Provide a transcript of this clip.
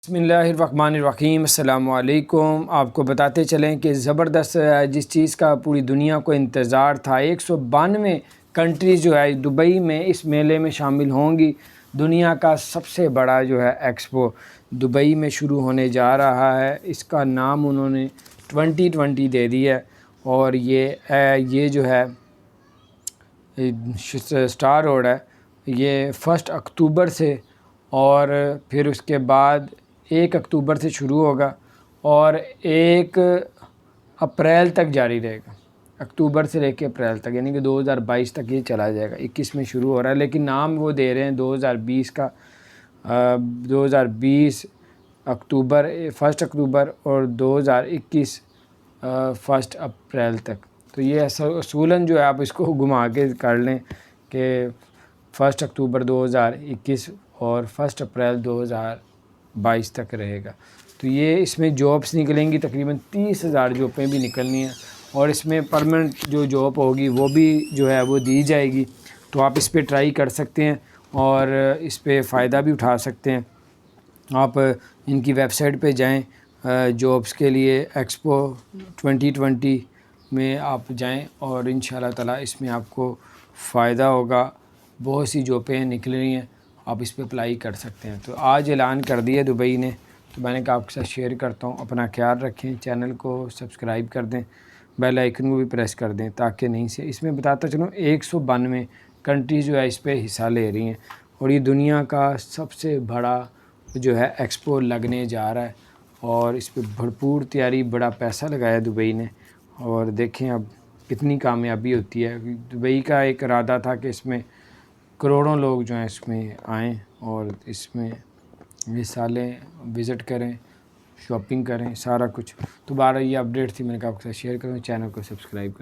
बिस्मिल्लाहिर्रहमानिर्रहीम। अस्सलाम वालेकुम। आपको बताते चलें कि ज़बरदस्त जिस चीज़ का पूरी दुनिया को इंतज़ार था, 192 कंट्रीज़ जो है दुबई में इस मेले में शामिल होंगी। दुनिया का सबसे बड़ा जो है एक्सपो दुबई में शुरू होने जा रहा है। इसका नाम उन्होंने 2020 दे दिया है और ये जो है स्टार रोड है, ये 1 अक्टूबर से और फिर उसके बाद 1 अक्टूबर से शुरू होगा और 1 अप्रैल तक जारी रहेगा। अक्टूबर से लेकर अप्रैल तक, यानी कि 2022 तक ये चला जाएगा। 21 में शुरू हो रहा है, लेकिन नाम वो दे रहे हैं 2020 का। 2020 अक्टूबर 1 अक्टूबर और 2021 1 अप्रैल तक। तो ये असूलन जो है आप इसको घुमा के कर लें कि 1 अक्टूबर 2021 और 1 अप्रैल 2022 तक रहेगा। तो ये इसमें जॉब्स निकलेंगी, तकरीबन 30,000 जॉबें भी निकलनी हैं और इसमें परमानेंट जो जॉब होगी वो भी जो है वो दी जाएगी। तो आप इस पे ट्राई कर सकते हैं और इस पे फ़ायदा भी उठा सकते हैं। आप इनकी वेबसाइट पे जाएं, जॉब्स के लिए एक्सपो 2020 में आप जाएं और इंशाल्लाह ताला इसमें आपको फ़ायदा होगा। बहुत सी जॉबें निकल रही हैं, आप इस पे अप्लाई कर सकते हैं। तो आज ऐलान कर दिया दुबई ने, तो मैंने कहा आपके साथ शेयर करता हूँ। अपना ख्याल रखें, चैनल को सब्सक्राइब कर दें, बेल आइकन को भी प्रेस कर दें ताकि नहीं से इसमें बताता चलूँ 192 कंट्रीज़ जो है इस पे हिस्सा ले रही हैं और ये दुनिया का सबसे बड़ा जो है एक्सपो लगने जा रहा है और इस पे भरपूर तैयारी, बड़ा पैसा लगाया दुबई ने। और देखें अब कितनी कामयाबी होती है। दुबई का एक इरादा था कि इसमें करोड़ों लोग जो हैं इसमें आएँ और इसमें हिस्सा लें, विज़िट करें, शॉपिंग करें, सारा कुछ। तो बारह ये अपडेट थी, मैंने कहा आपके साथ शेयर करूँ। चैनल को सब्सक्राइब करें।